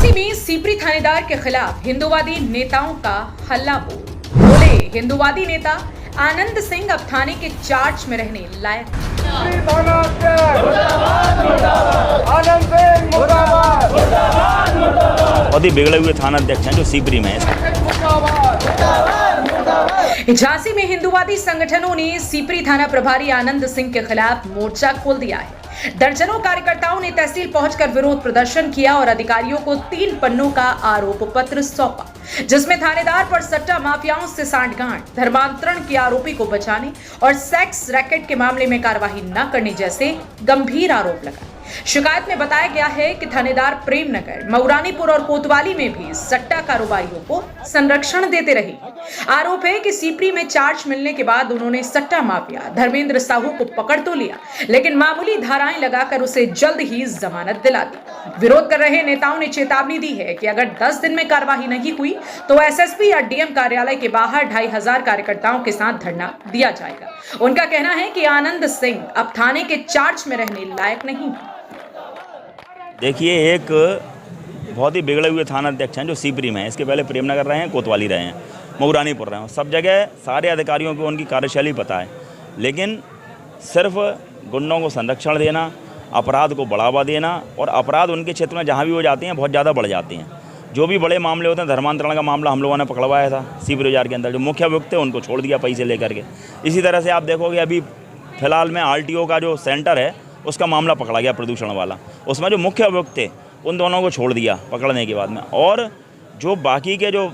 झांसी में सीपरी थानेदार के खिलाफ हिंदूवादी नेताओं का हल्ला बोले हिंदूवादी नेता आनंद सिंह अब थाने के चार्ज में रहने लायक। बहुत ही बिगड़े हुए थाना अध्यक्ष हैं जो सीपरी में है। झांसी में हिंदूवादी संगठनों ने सीपरी थाना प्रभारी आनंद सिंह के खिलाफ मोर्चा खोल दिया है। दर्जनों कार्यकर्ताओं ने तहसील पहुंचकर विरोध प्रदर्शन किया और अधिकारियों को 3 पन्नों का आरोप पत्र सौंपा, जिसमें थानेदार पर सट्टा माफियाओं से सांठगांठ, धर्मांतरण के आरोपी को बचाने और सेक्स रैकेट के मामले में कार्रवाई न करने जैसे गंभीर आरोप लगाए। शिकायत में बताया गया है कि थानेदार प्रेमनगर, मऊरानीपुर और कोतवाली में भी सट्टा कारोबारियों को संरक्षण देते रहे। आरोप है कि सीपरी में चार्ज मिलने के बाद उन्होंने सट्टा माफिया धर्मेंद्र साहू को पकड़ तो लिया, लेकिन मामूली धाराएं लगाकर उसे जल्द ही जमानत दिला दी। विरोध कर रहे नेताओं ने चेतावनी दी है कि अगर 10 दिन में कार्यवाही नहीं हुई तो एसएसपी या डीएम कार्यालय के बाहर 2500 कार्यकर्ताओं के साथ धरना दिया जाएगा। उनका कहना है कि आनंद सिंह अब थाने के चार्ज में रहने लायक नहीं है। देखिए, एक बहुत ही बिगड़े हुए थाना अध्यक्ष हैं जो सीपरी में है। इसके पहले प्रेमनगर रहे हैं, कोतवाली रहे हैं, मऊरानीपुर रहे हैं। सब जगह सारे अधिकारियों को उनकी कार्यशैली पता है, लेकिन सिर्फ गुंडों को संरक्षण देना, अपराध को बढ़ावा देना और अपराध उनके क्षेत्र में जहाँ भी वो जाते हैं बहुत ज़्यादा बढ़ जाते हैं। जो भी बड़े मामले होते हैं, धर्मांतरण का मामला हम लोगों ने पकड़वाया था सीपरी बाजार के अंदर, जो मुख्य अभियुक्त थे उनको छोड़ दिया पैसे लेकर के। इसी तरह से आप देखोगे अभी फिलहाल में आरटीओ का जो सेंटर है उसका मामला पकड़ा गया, प्रदूषण वाला। उसमें जो मुख्य अभियुक्त थे उन दोनों को छोड़ दिया पकड़ने के बाद में, और जो बाकी के जो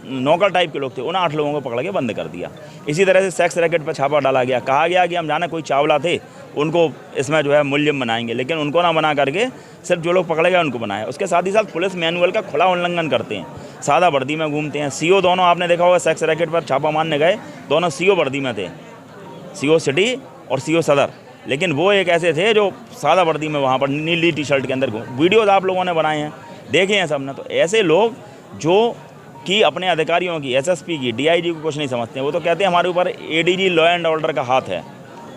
नौकर टाइप के लोग थे उन 8 लोगों को पकड़ के बंद कर दिया। इसी तरह से सेक्स रैकेट पर छापा डाला गया। कहा गया कि हम जाने कोई चावला थे उनको इसमें जो है मुलजिम बनाएंगे, लेकिन उनको ना बना करके सिर्फ जो लोग पकड़े गए उनको बनाया। उसके साथ ही साथ पुलिस मैनुअल का खुला उल्लंघन करते हैं, सादा वर्दी में घूमते हैं। सीओ दोनों आपने देखा होगा, सेक्स रैकेट पर छापा मारने गए, दोनों सीओ वर्दी में थे, सीओ सिटी और सीओ सदर, लेकिन वो एक ऐसे थे जो सादा वर्दी में वहाँ पर नीली टी शर्ट के अंदर वीडियोज़ आप लोगों ने बनाए हैं, देखे हैं सबने। तो ऐसे लोग जो कि अपने अधिकारियों की, एसएसपी की, डीआईजी को कुछ नहीं समझते हैं, वो तो कहते हैं हमारे ऊपर एडीजी लॉ एंड ऑर्डर का हाथ है।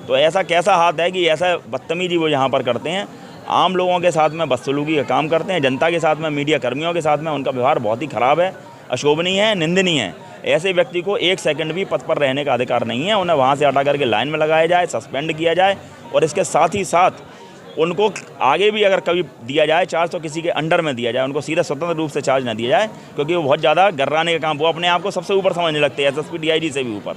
तो ऐसा कैसा हाथ है कि ऐसा बदतमीजी वो यहाँ पर करते हैं। आम लोगों के साथ में बदसलूकी का काम करते हैं, जनता के साथ में, मीडिया कर्मियों के साथ में उनका व्यवहार बहुत ही ख़राब है, अशोभनीय है, निंदनीय है। ऐसे व्यक्ति को 1 सेकंड भी पद पर रहने का अधिकार नहीं है। उन्हें वहाँ से हटा करके लाइन में लगाया जाए, सस्पेंड किया जाए, और इसके साथ ही साथ उनको आगे भी अगर कभी दिया जाए चार्ज तो किसी के अंडर में दिया जाए, उनको सीधा स्वतंत्र रूप से चार्ज ना दिया जाए, क्योंकि वो बहुत ज़्यादा गर्राने का काम, वो अपने आप को सबसे ऊपर समझने लगते हैं, एसएसपी डीआईजी से भी ऊपर।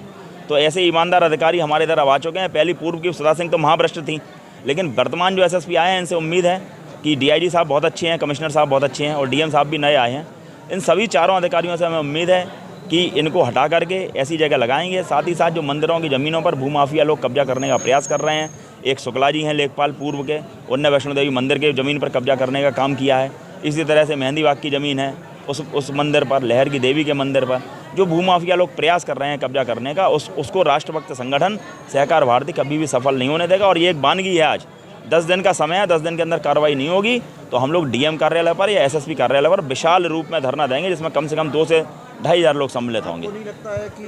तो ऐसे ईमानदार अधिकारी हमारे इधर आ चुके हैं। पहली पूर्व की सुधा सिंह तो महाभ्रष्ट थी, लेकिन वर्तमान जो एसएसपी आए हैं इनसे उम्मीद है कि डीआईजी साहब बहुत अच्छे हैं, कमिश्नर साहब बहुत अच्छे हैं और डीएम साहब भी नए आए हैं। इन सभी चारों अधिकारियों से हमें उम्मीद है कि इनको हटा करके ऐसी जगह लगाएंगे। साथ ही साथ जो मंदिरों की ज़मीनों पर भूमाफिया लोग कब्जा करने का प्रयास कर रहे हैं, एक शुक्ला जी हैं लेखपाल पूर्व के, उनने वैष्णो देवी मंदिर के ज़मीन पर कब्जा करने का काम किया है। इसी तरह से मेहंदी बाग की ज़मीन है, उस मंदिर पर, लहर की देवी के मंदिर पर जो भूमाफिया लोग प्रयास कर रहे हैं कब्जा करने का, उसको राष्ट्रभक्त संगठन सहकार भारती कभी भी सफल नहीं होने देगा। और ये एक बानगी है, आज 10 दिन का समय है, 10 दिन के अंदर कार्रवाई नहीं होगी तो हम लोग डीएम कार्यालय पर या एसएसपी कार्यालय पर विशाल रूप में धरना देंगे, जिसमें कम से कम 2 से 2,500 लोग सम्मिलित होंगे। नहीं लगता है कि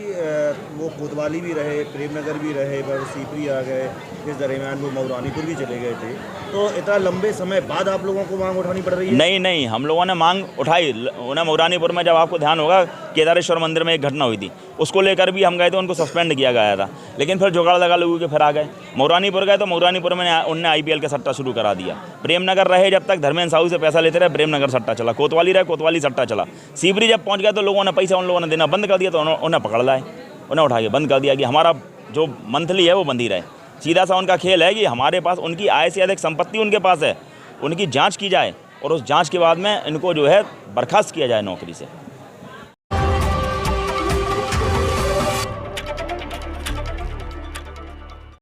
वो कोतवाली भी रहे, प्रेमनगर भी रहे, पर सीपरी आ गए, इस दरमियान वो मऊरानीपुर भी चले गए थे, तो इतना लंबे समय बाद आप लोगों को मांग उठानी पड़ रही है? नहीं, हम लोगों ने मांग उठाई। उन्हें मऊरानीपुर में, जब आपको ध्यान होगा, केदारेश्वर मंदिर में एक घटना हुई थी, उसको लेकर भी हम गए थे, उनको सस्पेंड किया गया था, लेकिन फिर जुगाड़ लगा लोगों के फिर आ गए। मऊरानीपुर गए तो मऊरानीपुर में उनने आईपीएल का सट्टा शुरू करा दिया। प्रेमनगर रहे जब तक, धर्मेंद्र साहू से पैसा लेते रहे, प्रेमनगर सट्टा चला। कोतवाली रहे, कोतवाली सट्टा चला। सीपरी जब पहुँच गए तो लोगों ने पैसा उन लोगों ने देना बंद कर दिया, तो उन्हें पकड़ लाए, उन्हें उठा के बंद कर दिया कि हमारा जो मंथली है वो बंद ही रहे। सीधा सा उनका खेल है कि हमारे पास उनकी आय से अधिक संपत्ति उनके पास है, उनकी जांच की जाए और उस जांच के बाद में इनको जो है बर्खास्त किया जाए नौकरी से।